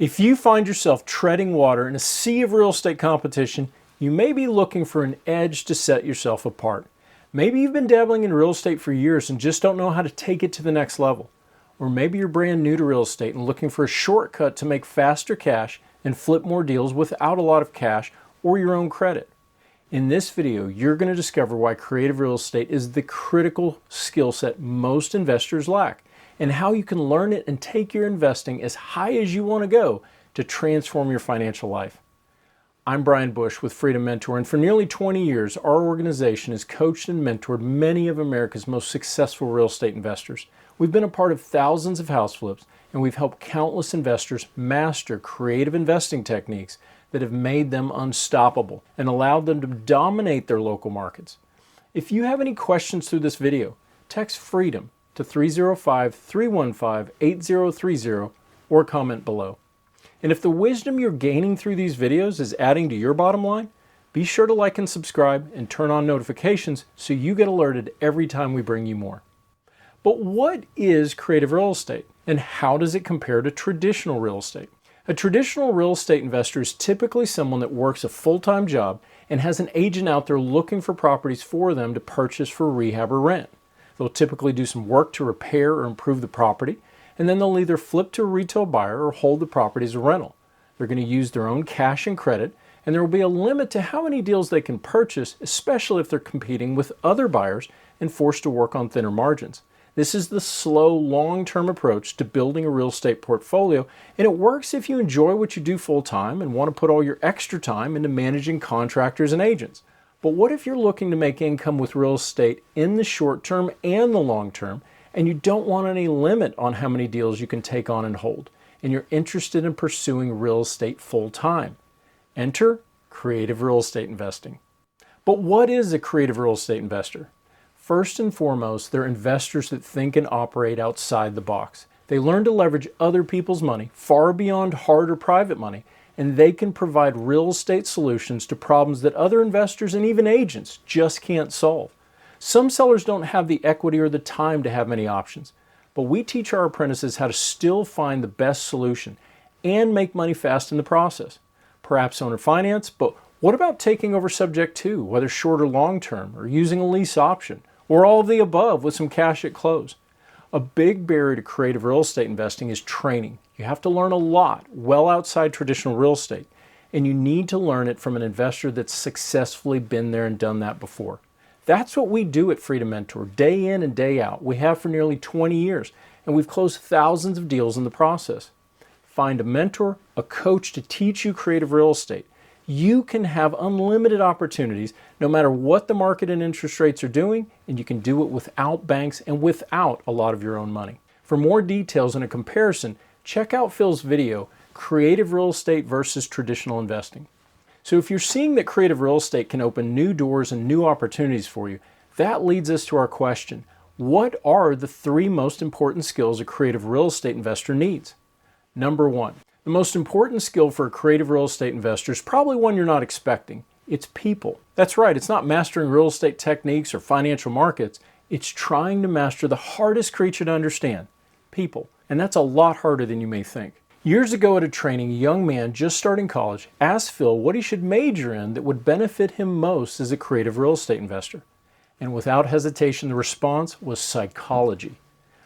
If you find yourself treading water in a sea of real estate competition, you may be looking for an edge to set yourself apart. Maybe you've been dabbling in real estate for years and just don't know how to take it to the next level. Or maybe you're brand new to real estate and looking for a shortcut to make faster cash and flip more deals without a lot of cash or your own credit. In this video, you're going to discover why creative real estate is the critical skill set most investors lack, and how you can learn it and take your investing as high as you want to go to transform your financial life. I'm Brian Bush with Freedom Mentor, and for nearly 20 years, our organization has coached and mentored many of America's most successful real estate investors. We've been a part of thousands of house flips, and we've helped countless investors master creative investing techniques that have made them unstoppable and allowed them to dominate their local markets. If you have any questions through this video, text FREEDOM to 305-315-8030 or comment below. And if the wisdom you're gaining through these videos is adding to your bottom line, be sure to like and subscribe and turn on notifications so you get alerted every time we bring you more. But what is creative real estate, and how does it compare to traditional real estate? A traditional real estate investor is typically someone that works a full-time job and has an agent out there looking for properties for them to purchase for rehab or rent. They'll typically do some work to repair or improve the property, and then they'll either flip to a retail buyer or hold the property as a rental. They're going to use their own cash and credit, and there will be a limit to how many deals they can purchase, especially if they're competing with other buyers and forced to work on thinner margins. This is the slow, long-term approach to building a real estate portfolio, and it works if you enjoy what you do full-time and want to put all your extra time into managing contractors and agents. But what if you're looking to make income with real estate in the short term and the long term, and you don't want any limit on how many deals you can take on and hold, and you're interested in pursuing real estate full-time? Enter creative real estate investing. But what is a creative real estate investor? First and foremost, they're investors that think and operate outside the box. They learn to leverage other people's money far beyond hard or private money, and they can provide real estate solutions to problems that other investors and even agents just can't solve. Some sellers don't have the equity or the time to have many options, but we teach our apprentices how to still find the best solution and make money fast in the process. Perhaps owner finance, but what about taking over subject to, whether short or long term, or using a lease option, or all of the above with some cash at close? A big barrier to creative real estate investing is training. You have to learn a lot well outside traditional real estate, and you need to learn it from an investor that's successfully been there and done that before. That's what we do at Freedom Mentor, day in and day out. We have for nearly 20 years, and we've closed thousands of deals in the process. Find a mentor, a coach to teach you creative real estate. You can have unlimited opportunities no matter what the market and interest rates are doing, and you can do it without banks and without a lot of your own money. For more details and a comparison, check out Phil's video, Creative Real Estate versus Traditional Investing. So if you're seeing that creative real estate can open new doors and new opportunities for you, that leads us to our question: what are the three most important skills a creative real estate investor needs? Number one, the most important skill for a creative real estate investor is probably one you're not expecting. It's people. That's right, it's not mastering real estate techniques or financial markets. It's trying to master the hardest creature to understand: people. And that's a lot harder than you may think. Years ago at a training, a young man just starting college asked Phil what he should major in that would benefit him most as a creative real estate investor. And without hesitation, the response was psychology.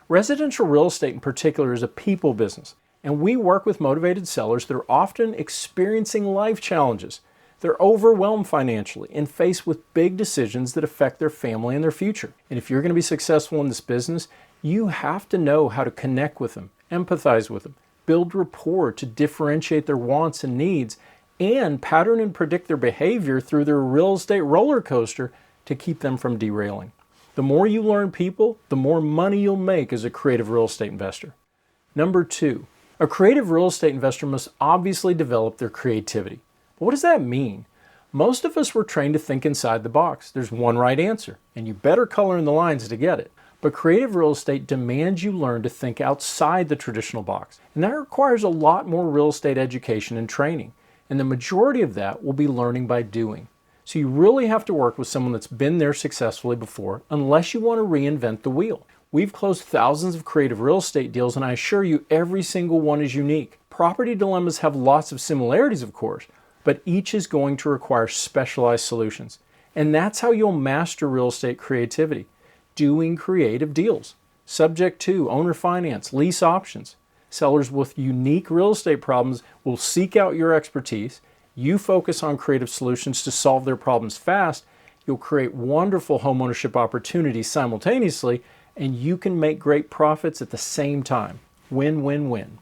Residential real estate in particular is a people business, and we work with motivated sellers that are often experiencing life challenges. They're overwhelmed financially and faced with big decisions that affect their family and their future. And if you're going to be successful in this business, you have to know how to connect with them, empathize with them, build rapport to differentiate their wants and needs, and pattern and predict their behavior through their real estate roller coaster to keep them from derailing. The more you learn people, the more money you'll make as a creative real estate investor. Number two, a creative real estate investor must obviously develop their creativity. But what does that mean? Most of us were trained to think inside the box. There's one right answer, and you better color in the lines to get it. But creative real estate demands you learn to think outside the traditional box, and that requires a lot more real estate education and training, and the majority of that will be learning by doing. So you really have to work with someone that's been there successfully before, unless you want to reinvent the wheel. We've closed thousands of creative real estate deals, and I assure you every single one is unique. Property dilemmas have lots of similarities, of course, but each is going to require specialized solutions. And that's how you'll master real estate creativity, doing creative deals. Subject to owner finance, lease options. Sellers with unique real estate problems will seek out your expertise. You focus on creative solutions to solve their problems fast. You'll create wonderful homeownership opportunities simultaneously, and you can make great profits at the same time. Win, win, win.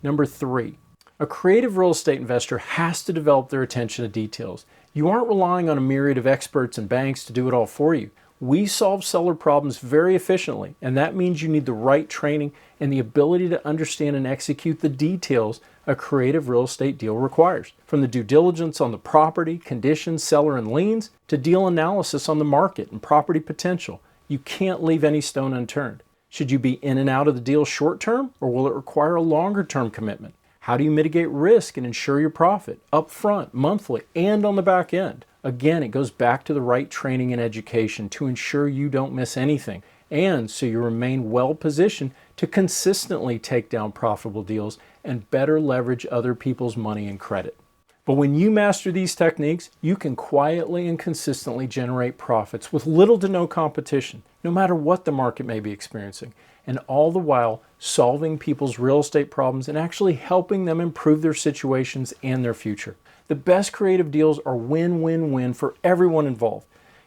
Number 3, a creative real estate investor has to develop their attention to details. You aren't relying on a myriad of experts and banks to do it all for you. We solve seller problems very efficiently, and that means you need the right training and the ability to understand and execute the details a creative real estate deal requires. From the due diligence on the property, conditions, seller, and liens, to deal analysis on the market and property potential, you can't leave any stone unturned. Should you be in and out of the deal short term, or will it require a longer term commitment? How do you mitigate risk and ensure your profit up front, monthly, and on the back end? Again, it goes back to the right training and education to ensure you don't miss anything, and so you remain well positioned to consistently take down profitable deals and better leverage other people's money and credit. But when you master these techniques, you can quietly and consistently generate profits with little to no competition, no matter what the market may be experiencing, and all the while solving people's real estate problems and actually helping them improve their situations and their future. The best creative deals are win-win-win for everyone involved.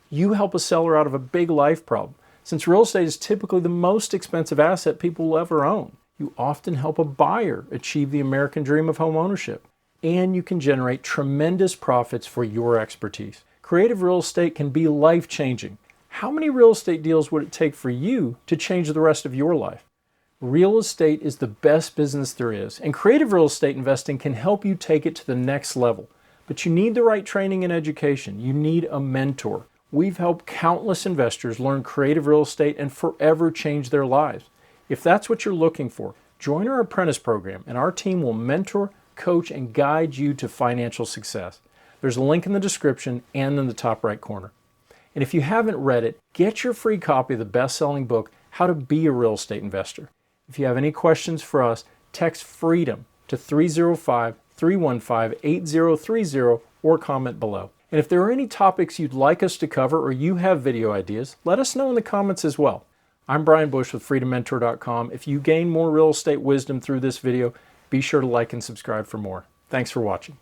You help a seller out of a big life problem. Since real estate is typically the most expensive asset people will ever own, you often help a buyer achieve the American dream of home ownership. And you can generate tremendous profits for your expertise. Creative real estate can be life-changing. How many real estate deals would it take for you to change the rest of your life? Real estate is the best business there is, and creative real estate investing can help you take it to the next level. But you need the right training and education. You need a mentor. We've helped countless investors learn creative real estate and forever change their lives. If that's what you're looking for, join our apprentice program, and our team will mentor, coach, and guide you to financial success. There's a link in the description and in the top right corner. And if you haven't read it, get your free copy of the best-selling book, How to Be a Real Estate Investor. If you have any questions for us, text FREEDOM to 305-315-8030 or comment below. And if there are any topics you'd like us to cover or you have video ideas, let us know in the comments as well. I'm Brian Bush with FreedomMentor.com. If you gain more real estate wisdom through this video, be sure to like and subscribe for more. Thanks for watching.